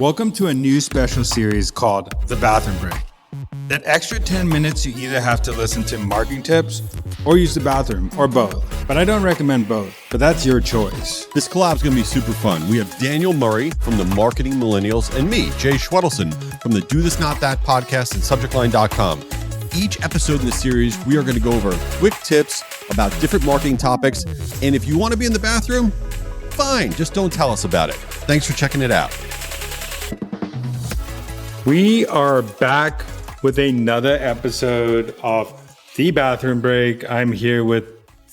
Welcome to a new special series called The Bathroom Break. That extra 10 minutes you either have to listen to marketing tips or use the bathroom or both. But I don't recommend both, but that's your choice. This collab is going to be super fun. We have Daniel Murray from the Marketing Millennials and me, Jay Schwedelson from the Do This Not That podcast and subjectline.com. Each episode in the series, we are going to go over quick tips about different marketing topics. And if you want to be in the bathroom, fine, just don't tell us about it. Thanks for checking it out. We are back with another episode of The Bathroom Break. I'm here with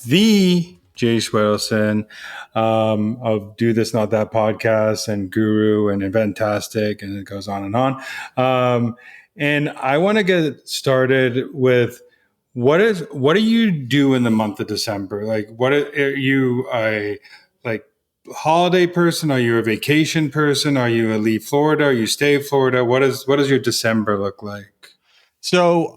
the Jay Schwedelson of Do This Not That podcast and Guru and Inventastic, and it goes on and on. And I want to get started with what do you do in the month of December? Like, are you a holiday person? Are you a vacation person? Are you a leave Florida? Are you stay Florida? What does your December look like? So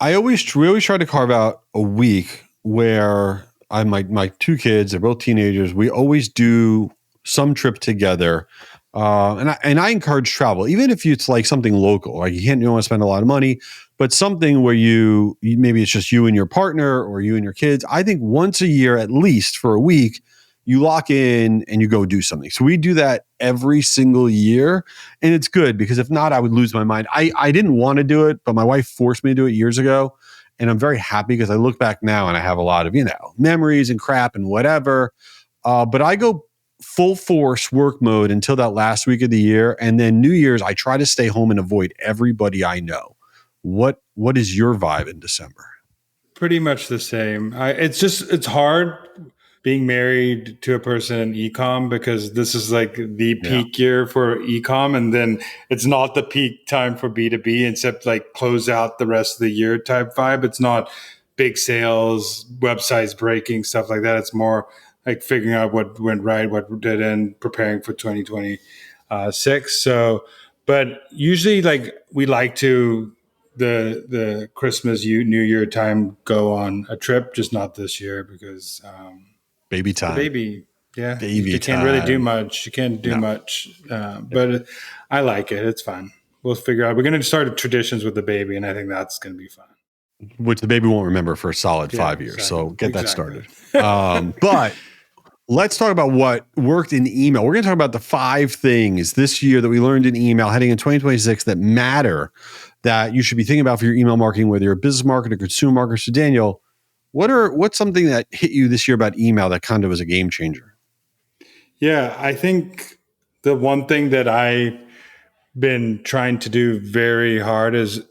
we always try to carve out a week where my two kids, they're both teenagers. We always do some trip together. And I encourage travel, even if it's like something local, like you don't want to spend a lot of money, but something where you maybe it's just you and your partner or you and your kids. I think once a year, at least for a week, you lock in and you go do something. So we do that every single year, and it's good because if not, I would lose my mind. I didn't want to do it, but my wife forced me to do it years ago. And I'm very happy because I look back now and I have a lot of, memories and crap and whatever. But I go full force work mode until that last week of the year. And then New Year's, I try to stay home and avoid everybody I know. What is your vibe in December? Pretty much the same. It's hard being married to a person in e-com because this is like the peak year for e-com, and then it's not the peak time for B2B except like close out the rest of the year type vibe. It's not big sales, websites breaking, stuff like that. It's more like figuring out what went right, what didn't, preparing for 2026. So, but usually like we like to the Christmas, New Year time go on a trip, just not this year because baby time. Baby, yeah. Baby you can't time. really do much. You can't do much. But I like it. It's fun. We'll figure out. We're going to start traditions with the baby, and I think that's going to be fun. Which the baby won't remember for a solid 5 years. Exactly. So get that started. But let's talk about what worked in email. We're going to talk about the 5 things this year that we learned in email heading in 2026 that matter, that you should be thinking about for your email marketing, whether you're a business marketer, consumer marketer. So Daniel, what's something that hit you this year about email that kind of was a game changer? Yeah, I think the one thing that I've been trying to do very hard is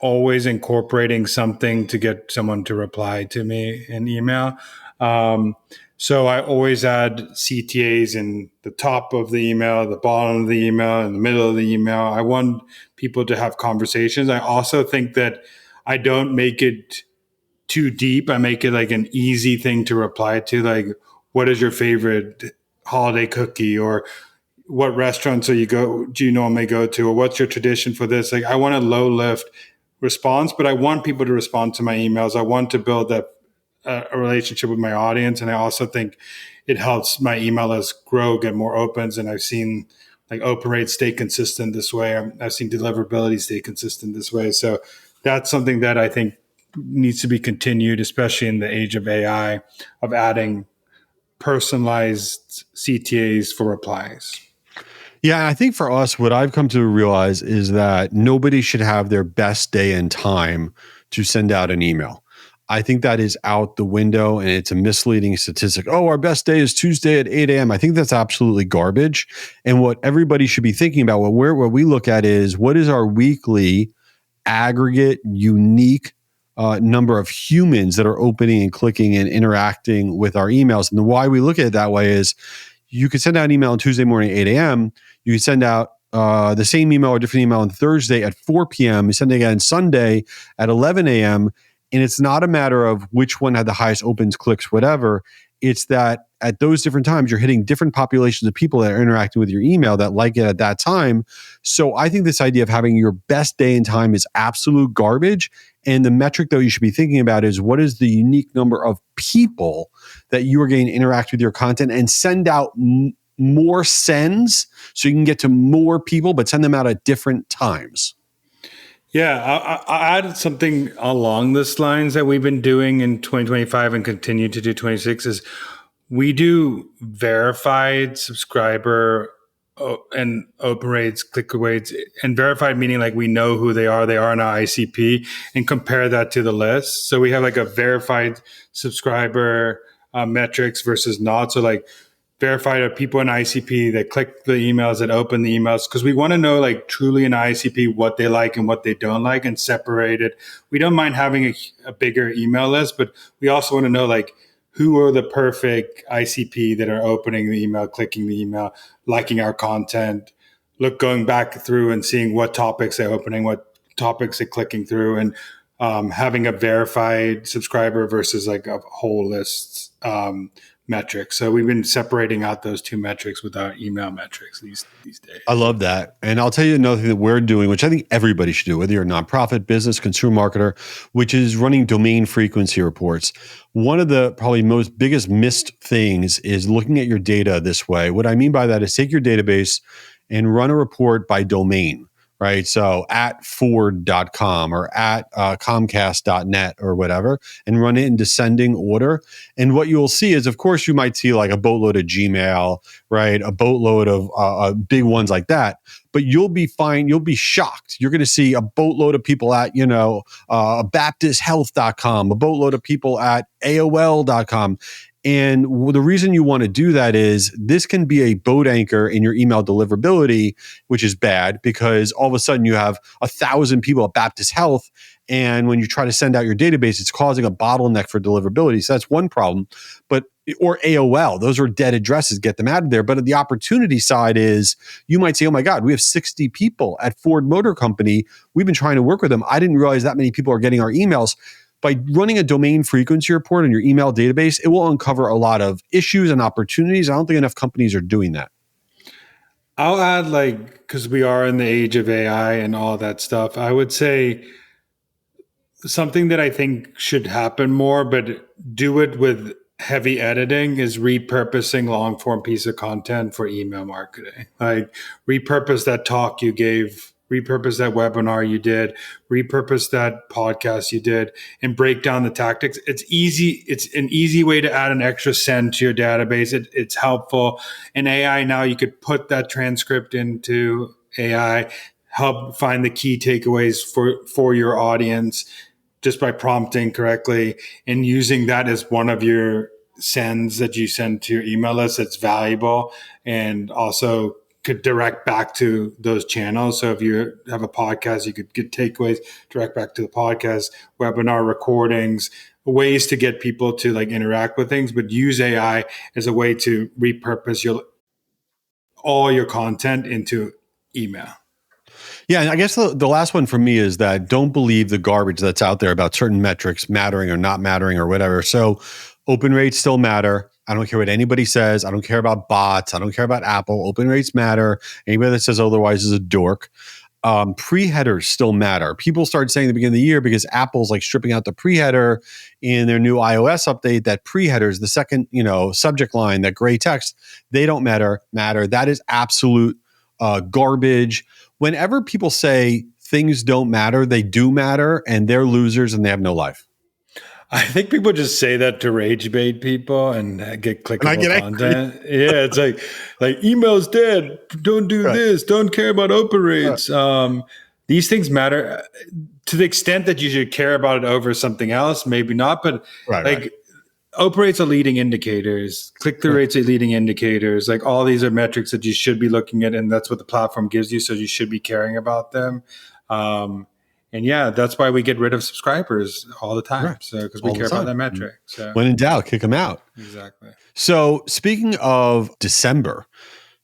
always incorporating something to get someone to reply to me in email. So I always add CTAs in the top of the email, the bottom of the email, in the middle of the email. I want people to have conversations. I also think that I don't make it too deep. I make it like an easy thing to reply to. Like, what is your favorite holiday cookie, or what restaurants do you normally go to, or what's your tradition for this? Like, I want a low lift response, but I want people to respond to my emails. I want to build a relationship with my audience. And I also think it helps my email list grow, get more opens. And I've seen like open rates stay consistent this way. I've seen deliverability stay consistent this way. So that's something that I think needs to be continued, especially in the age of AI, of adding personalized CTAs for replies. Yeah, I think for us, what I've come to realize is that nobody should have their best day and time to send out an email. I think that is out the window, and it's a misleading statistic. Oh, our best day is Tuesday at 8 a.m. I think that's absolutely garbage. And what everybody should be thinking about, what we look at is, what is our weekly aggregate, unique number of humans that are opening and clicking and interacting with our emails. And the why we look at it that way is you could send out an email on Tuesday morning at 8 a.m. You could send out the same email or different email on Thursday at 4 p.m. You send it again Sunday at 11 a.m. And it's not a matter of which one had the highest opens, clicks, whatever. It's that at those different times, you're hitting different populations of people that are interacting with your email that like it at that time. So I think this idea of having your best day and time is absolute garbage. And the metric that you should be thinking about is, what is the unique number of people that you are going to interact with your content and send out more sends so you can get to more people, but send them out at different times? Yeah, I added something along this lines that we've been doing in 2025 and continue to do 26 is we do verified subscriber and open rates, click rates, and verified meaning like we know who they are in our ICP and compare that to the list. So we have like a verified subscriber metrics versus not. So like verified are people in ICP that click the emails, that open the emails, because we want to know like truly in ICP what they like and what they don't like and separate it. We don't mind having a bigger email list, but we also want to know like who are the perfect ICP that are opening the email, clicking the email, liking our content, going back through and seeing what topics they're opening, what topics they're clicking through, and having a verified subscriber versus like a whole list metric. So we've been separating out those two metrics with our email metrics these days. I love that. And I'll tell you another thing that we're doing, which I think everybody should do, whether you're a nonprofit, business, consumer marketer, which is running domain frequency reports. One of the probably most biggest missed things is looking at your data this way. What I mean by that is take your database and run a report by domain, right? So at Ford.com or at Comcast.net or whatever, and run it in descending order. And what you'll see is, of course, you might see like a boatload of Gmail, right? A boatload of big ones like that. But you'll be fine. You'll be shocked. You're going to see a boatload of people at, BaptistHealth.com, a boatload of people at AOL.com. And the reason you want to do that is this can be a boat anchor in your email deliverability, which is bad because all of a sudden you have 1,000 people at Baptist Health. And when you try to send out your database, it's causing a bottleneck for deliverability. So that's one problem. Or AOL, those are dead addresses, get them out of there. But the opportunity side is you might say, oh my God, we have 60 people at Ford Motor Company. We've been trying to work with them. I didn't realize that many people are getting our emails. By running a domain frequency report on your email database, it will uncover a lot of issues and opportunities. I don't think enough companies are doing that. I'll add because we are in the age of AI and all that stuff, I would say something that I think should happen more, but do it with heavy editing, is repurposing long form piece of content for email marketing. Like repurpose that talk you gave, repurpose that webinar you did, repurpose that podcast you did, and break down the tactics. It's easy. It's an easy way to add an extra send to your database. It's helpful. In AI now, you could put that transcript into AI, help find the key takeaways for your audience just by prompting correctly and using that as one of your sends that you send to your email list that's valuable and also could direct back to those channels. So if you have a podcast, you could get takeaways, direct back to the podcast, webinar recordings, ways to get people to like interact with things, but use AI as a way to repurpose all your content into email. Yeah, and I guess the last one for me is that don't believe the garbage that's out there about certain metrics mattering or not mattering or whatever. So open rates still matter. I don't care what anybody says. I don't care about bots. I don't care about Apple. Open rates matter. Anybody that says otherwise is a dork. Pre-headers still matter. People started saying at the beginning of the year because Apple's like stripping out the pre-header in their new iOS update, that pre-headers, the second, subject line, that gray text, they don't matter. That is absolute garbage. Whenever people say things don't matter, they do matter, and they're losers and they have no life. I think people just say that to rage bait people and get clickable content. Angry. Yeah, it's like email's dead. Don't do this. Don't care about open rates. These things matter to the extent that you should care about it over something else. Maybe not, but open rates are leading indicators. Click-through rates are leading indicators. Like all these are metrics that you should be looking at, and that's what the platform gives you. So you should be caring about them. And yeah, that's why we get rid of subscribers all the time. Right. So because we care about that metric. So when in doubt, kick them out. Exactly. So speaking of December,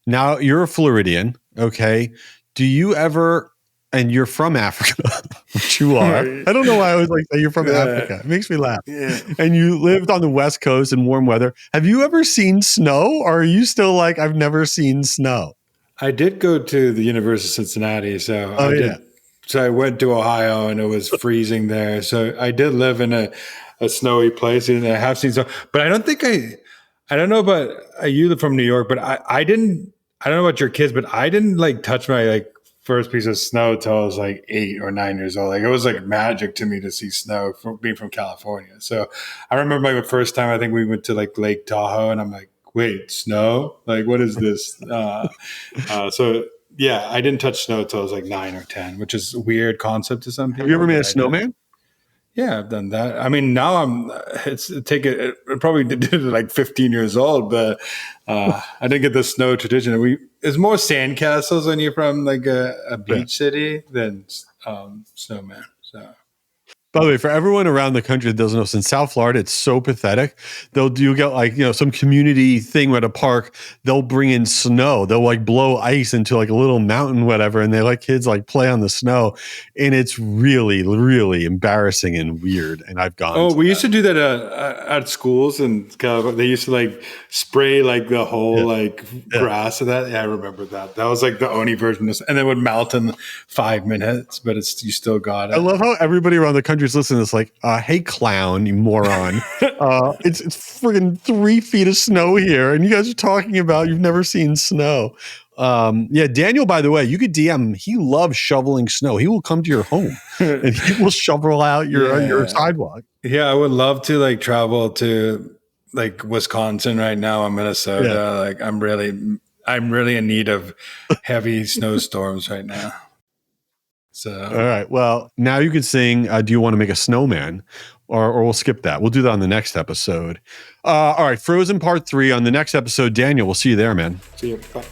now you're a Floridian, okay? Do you ever, and you're from Africa, which you are. I don't know why I always like say you're from Africa. It makes me laugh. Yeah. And you lived on the West Coast in warm weather. Have you ever seen snow, or are you still like, I've never seen snow? I did go to the University of Cincinnati, so I did. So I went to Ohio and it was freezing there. So I did live in a snowy place and I have seen snow, but I don't think I don't know about you live from New York, but I didn't. I don't know about your kids, but I didn't like touch my like first piece of snow till I was like 8 or 9 years old. Like it was like magic to me to see snow from being from California. So I remember like the first time I think we went to like Lake Tahoe, and I'm like, wait, snow? Like what is this? So yeah, I didn't touch snow till I was like 9 or 10, which is a weird concept to some Have you ever people, made but a I did. snowman? Yeah, I've done that. I mean, now I probably did it at like 15 years old, but I didn't get the snow tradition. It's more sandcastles when you're from like a Yeah. beach city than snowman. So By the way, for everyone around the country that doesn't know, since South Florida, it's so pathetic. You get like, some community thing at a park, they'll bring in snow. They'll like blow ice into like a little mountain, whatever. And they let kids like play on the snow. And it's really, really embarrassing and weird. And I've gone oh, to we used that. to do that at schools, and they used to like spray like the whole Yeah. like Yeah. grass of that. Yeah, I remember that. That was like the only version of, and it would melt in 5 minutes, but you still got I it. love how everybody around the country is listening to this like, hey, clown, you moron. It's friggin' 3 feet of snow here. And you guys are talking about you've never seen snow. Yeah, Daniel, by the way, you could DM him. He loves shoveling snow. He will come to your home and he will shovel out your Yeah. sidewalk. Yeah, I would love to like travel to like Wisconsin right now or Yeah. Minnesota. Like I'm really in need of heavy snowstorms right now. All So right. Well, now you can sing Do You Want to Make a Snowman? Or we'll skip that. We'll do that on the next episode. All right. Frozen Part 3 on the next episode. Daniel, we'll see you there, man. see you. Bye.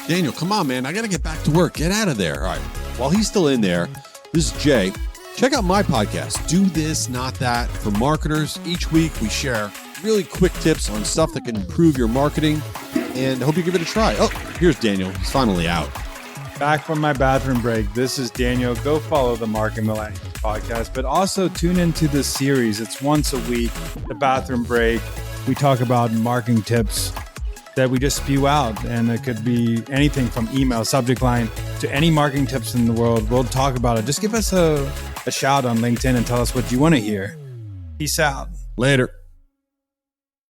Daniel, come on, man. I got to get back to work. Get out of there. All right. While he's still in there, this is Jay. Check out my podcast, Do This, Not That, for marketers. Each week we share really quick tips on stuff that can improve your marketing, and I hope you give it a try. Oh, here's Daniel. He's finally out. Back from my bathroom break. This is Daniel. Go follow the Marketing Millennials podcast, but also tune into this series. It's once a week, the bathroom break. We talk about marketing tips that we just spew out, and it could be anything from email subject line to any marketing tips in the world. We'll talk about it. Just give us a shout on LinkedIn and tell us what you want to hear. Peace out. Later.